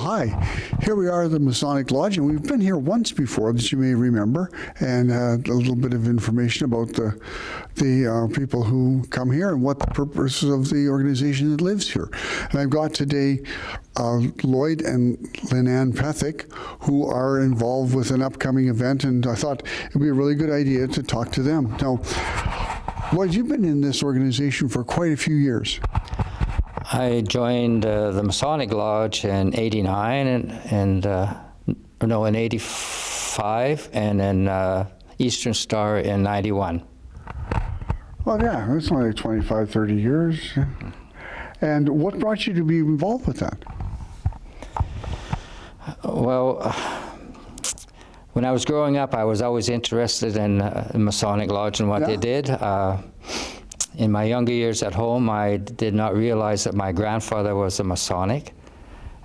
hi. Here we are at the Masonic Lodge, and we've been here once before that you may remember, and a little bit of information about the people who come here and what the purpose of the organization that lives here. And I've got today Lloyd and Lynann Pethick, who are involved with an upcoming event, and I thought it would be a really good idea to talk to them. Now, Lloyd, you've been in this organization for quite a few years. I joined the Masonic Lodge in '89 in '85, and then Eastern Star in '91. Well, yeah, that's only 25, 30 years. And what brought you to be involved with that? Well, when I was growing up, I was always interested in Masonic Lodge and what they did. In my younger years at home, I did not realize that my grandfather was a Masonic.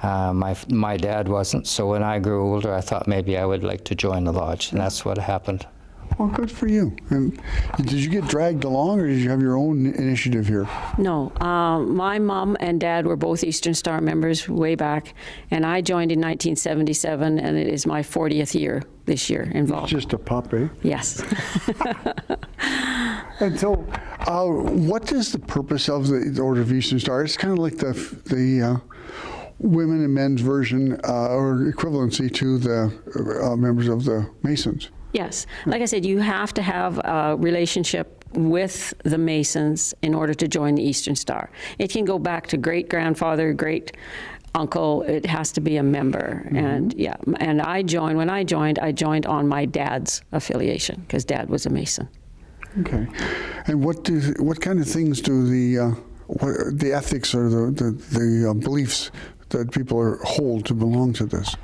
My dad wasn't, so when I grew older, I thought maybe I would like to join the lodge, and that's what happened. Well, good for you. And did you get dragged along, or did you have your own initiative here? No. My mom and dad were both Eastern Star members way back, and I joined in 1977, and it is my 40th year this year involved. Just a pup, eh? Yes. And so, what is the purpose of the Order of Eastern Star? It's kind of like the women and men's version or equivalency to the members of the Masons. Yes. Like I said, you have to have a relationship with the Masons in order to join the Eastern Star. It can go back to great-grandfather, great-uncle. It has to be a member. Mm-hmm. And yeah, and when I joined on my dad's affiliation, because Dad was a Mason. Okay. And what kind of things do the ethics or the beliefs that people hold to belong to this?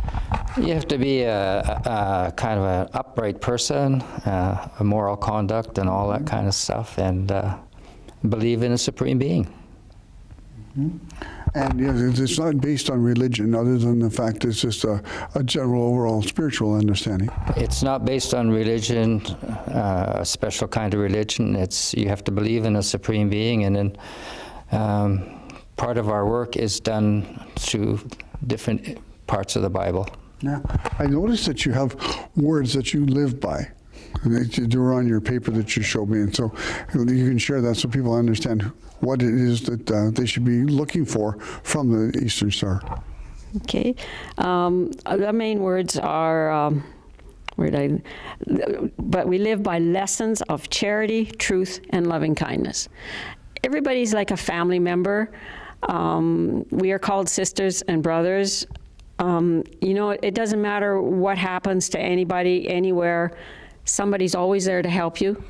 You have to be a kind of an upright person, a moral conduct and all that kind of stuff, and believe in a supreme being. Mm-hmm. And yes, it's not based on religion, other than the fact it's just a general overall spiritual understanding. It's not based on religion, a special kind of religion. You have to believe in a supreme being, and then part of our work is done through different parts of the Bible. Yeah, I noticed that you have words that you live by. They were on your paper that you showed me, and so you can share that so people understand what it is that they should be looking for from the Eastern Star. Okay. The main words are, but we live by lessons of charity, truth, and loving kindness. Everybody's like a family member. We are called sisters and brothers. It doesn't matter what happens to anybody, anywhere. Somebody's always there to help you,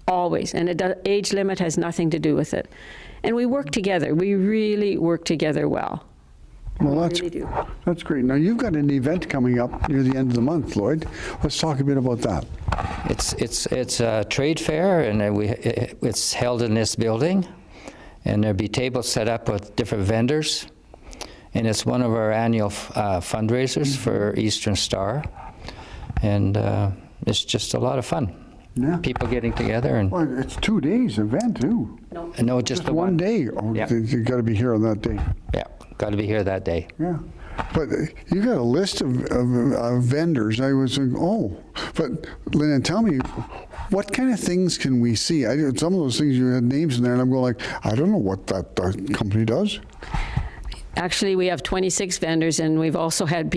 always. And age limit has nothing to do with it. And we work together. We really work together well. Well, that's great. Now, you've got an event coming up near the end of the month, Lloyd. Let's talk a bit about that. It's a trade fair, and it's held in this building. And there'll be tables set up with different vendors. And it's one of our annual fundraisers for Eastern Star. And it's just a lot of fun. Yeah. People getting together. And well, it's 2 days event, too. No, just the one day. Oh, yeah. You got to be here on that day. Yeah, got to be here that day. Yeah. But you got a list of vendors. I was like, oh. But, Lynann, tell me, what kind of things can we see? Some of those things, you had names in there, and I'm going like, I don't know what that company does. Actually, we have 26 vendors, and we've also had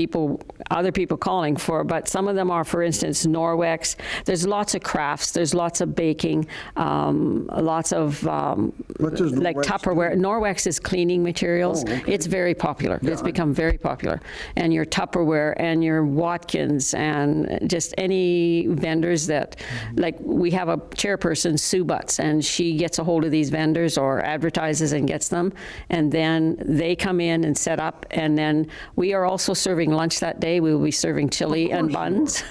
other people calling for, but some of them are, for instance, Norwex. There's lots of crafts. There's lots of baking, lots of like Tupperware. Norwex is cleaning materials. Oh, okay. It's very popular. Yeah, it's become very popular. And your Tupperware and your Watkins and just any vendors that, like we have a chairperson, Sue Butts, and she gets a hold of these vendors or advertises and gets them, and then they come in and set up, and then we are also serving lunch that day. We will be serving chili and buns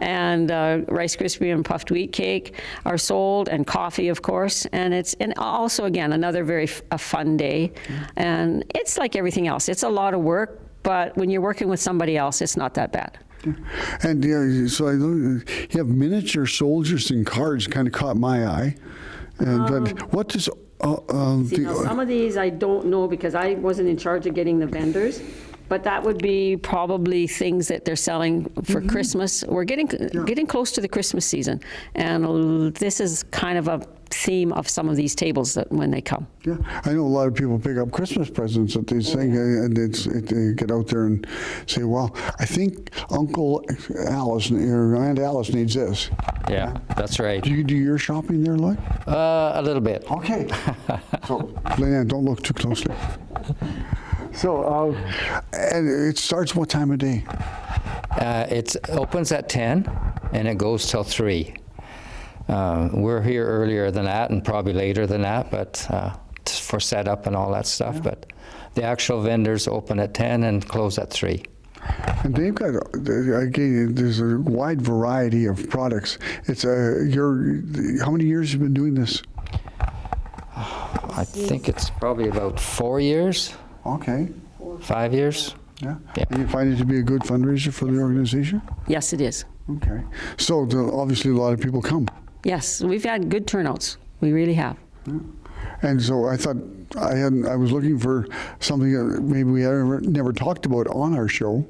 and Rice Krispie and puffed wheat cake are sold, and coffee, of course, and also again another a fun day. And it's like everything else, it's a lot of work, but when you're working with somebody else, it's not that bad. And so I know you have miniature soldiers and cards, kind of caught my eye. But what does some of these I don't know because I wasn't in charge of getting the vendors. But that would be probably things that they're selling for Christmas. We're getting close to the Christmas season, and this is kind of a theme of some of these tables that when they come. Yeah, I know a lot of people pick up Christmas presents at these things, and they get out there and say, "Well, I think Uncle Alice or Aunt Alice needs this." Yeah, that's right. Do you do your shopping there, Lloyd? A little bit. Okay. So, Lynann, don't look too closely. So, and it starts what time of day? It opens at 10 and it goes till 3. We're here earlier than that and probably later than that, but for setup and all that stuff. But the actual vendors open at 10 and close at 3. And they've got, again, there's a wide variety of products. It's how many years have you been doing this? I think it's probably about 4 years. Okay. 5 years. Yeah. Yeah. And you find it to be a good fundraiser for the organization? Yes, it is. Okay. So obviously a lot of people come. Yes, we've had good turnouts. We really have. Yeah. And so I thought I was looking for something that maybe we never talked about on our show,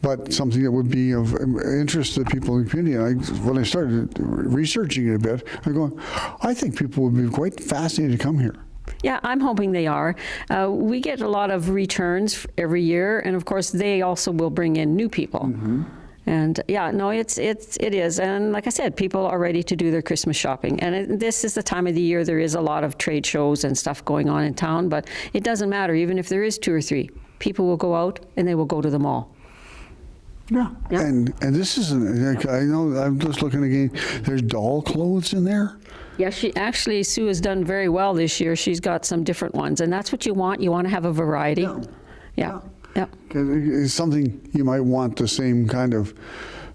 but something that would be of interest to people in the community. And when I started researching it a bit, I'm going, I think people would be quite fascinated to come here. Yeah, I'm hoping they are. We get a lot of returns every year, and of course, they also will bring in new people. And yeah, no, it is. And like I said, people are ready to do their Christmas shopping. And this is the time of the year there is a lot of trade shows and stuff going on in town, but it doesn't matter. Even if there is 2 or 3, people will go out and they will go to the mall. Yeah. Yeah. And this isn't, I know, I'm just looking again, there's doll clothes in there. Yeah, Sue has done very well this year. She's got some different ones, and that's what you want. You want to have a variety. Yeah. Yeah. It's something you might want the same kind of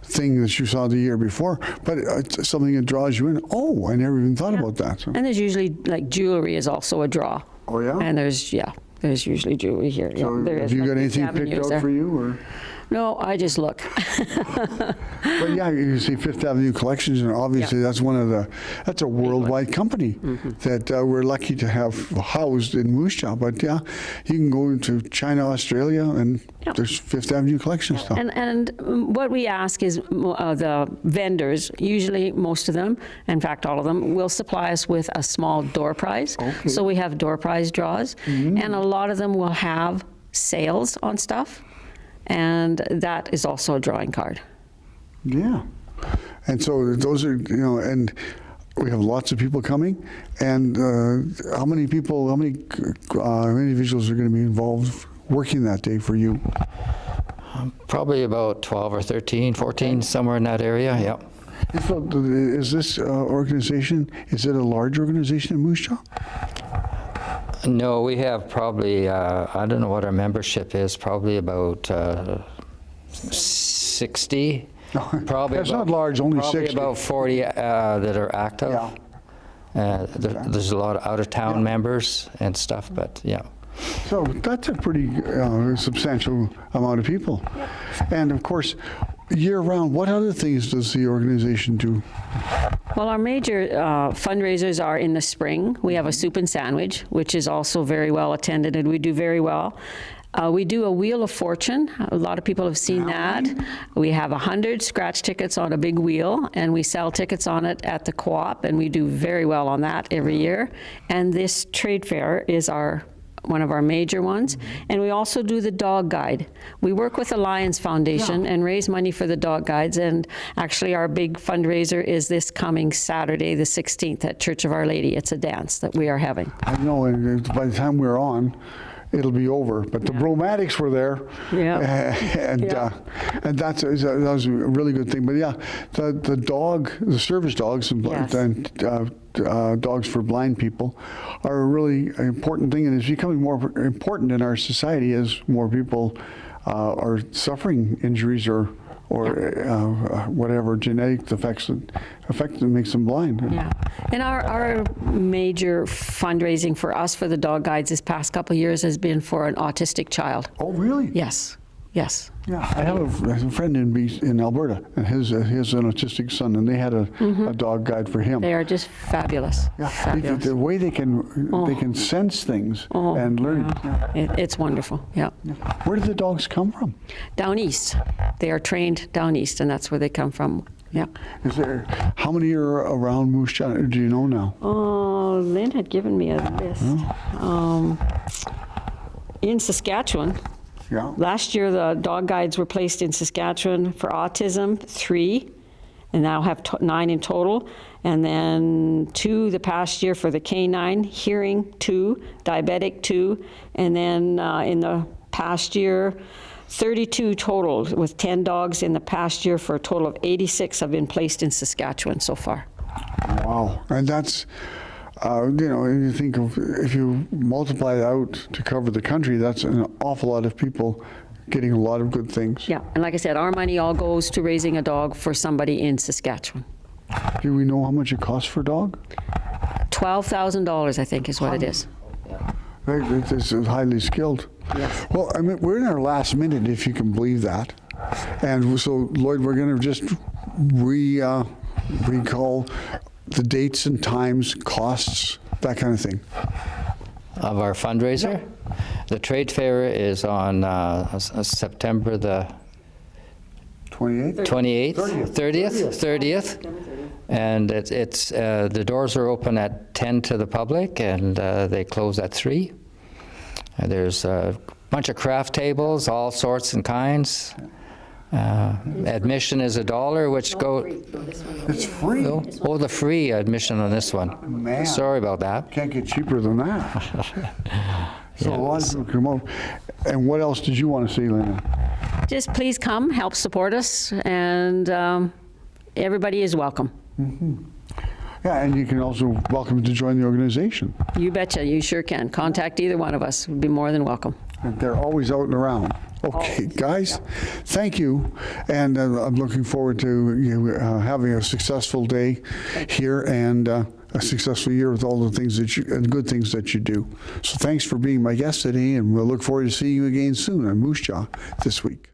thing that you saw the year before, but it's something that draws you in. Oh, I never even thought about that. So. And there's usually, like, jewelry is also a draw. Oh, yeah? And there's usually jewelry here. So there have is. you Like got Fifth anything Avenue picked is out there. for you? Or? No, I just look. But yeah, you see Fifth Avenue Collections, and obviously that's that's a worldwide company that we're lucky to have housed in Moose Jaw. But yeah, you can go into China, Australia, and there's Fifth Avenue Collection stuff. And what we ask is the vendors, usually most of them, in fact all of them, will supply us with a small door prize. Okay. So we have door prize draws, and a lot of them will have sales on stuff, and that is also a drawing card. Yeah. And so those are, and we have lots of people coming. And how many individuals are going to be involved working that day for you? Probably about 12 or 13, 14, somewhere in that area. Yep. So is this organization, is it a large organization in Moose Jaw? No, we have probably, I don't know what our membership is, probably about 60. Probably That's not large, only probably 60. about 40 that are active. Yeah. There's a lot of out-of-town members and stuff, but yeah. So that's a pretty substantial amount of people. And of course, year-round, what other things does the organization do? Well, our major fundraisers are in the spring. We have a soup and sandwich, which is also very well attended, and we do very well. We do a Wheel of Fortune. A lot of people have seen that. We have 100 scratch tickets on a big wheel, and we sell tickets on it at the co-op, and we do very well on that every year. And this trade fair is one of our major ones. And we also do the dog guide. We work with the Lions Foundation and raise money for the dog guides. And actually our big fundraiser is this coming Saturday, the 16th at Church of Our Lady. It's a dance that we are having. I know, and by the time we're on, it'll be over. But the Bromatics were there. Yeah. And that was a really good thing. But yeah, the service dogs and dogs for blind people are a really important thing, and it's becoming more important in our society as more people are suffering injuries or whatever genetic defects that makes them blind. Yeah, and our major fundraising for us for the dog guides this past couple of years has been for an autistic child. Oh, really? Yes. Yes. Yeah, I have a friend in Alberta, and he has an autistic son, and they had a dog guide for him. They are just fabulous. Yeah, Fabulous. the way they can sense things and learn. Yeah. It's wonderful. Yeah. Where do the dogs come from? Down east. They are trained down east, and that's where they come from. Yeah. Is there how many are around Moose Jaw? Do you know now? Oh, Lynn had given me a list. In Saskatchewan, Yeah. last year the dog guides were placed in Saskatchewan for autism, 3, and now have 9 in total. And then 2 the past year for the canine, hearing 2, diabetic 2, and then in the past year, 32 total, with 10 dogs in the past year, for a total of 86 have been placed in Saskatchewan so far. Wow, and that's. You think of if you multiply it out to cover the country, that's an awful lot of people getting a lot of good things. Yeah, and like I said, our money all goes to raising a dog for somebody in Saskatchewan. Do we know how much it costs for a dog? $12,000, I think, is what it is. This is highly skilled. Yes. Well, I mean, we're in our last minute, if you can believe that. And so, Lloyd, we're going to just recall the dates and times, costs, that kind of thing. Of our fundraiser. The trade fair is on September the 28th? 28th, 30th. And it's the doors are open at 10 to the public, and they close at 3. And there's a bunch of craft tables, all sorts and kinds. Admission is $1, which go. It's free. Oh, the free admission on this one. Man. Sorry about that. Can't get cheaper than that. So a lot of people come out. And what else did you want to say, Lynann? Just please come, help support us, and everybody is welcome. Yeah, and you can also welcome to join the organization. You betcha, you sure can. Contact either one of us. We'd be more than welcome. And they're always out and around. Okay, guys, thank you. And I'm looking forward to you having a successful day here and a successful year with all the things that you and good things that you do. So thanks for being my guest today, and we'll look forward to seeing you again soon on Moose Jaw this week.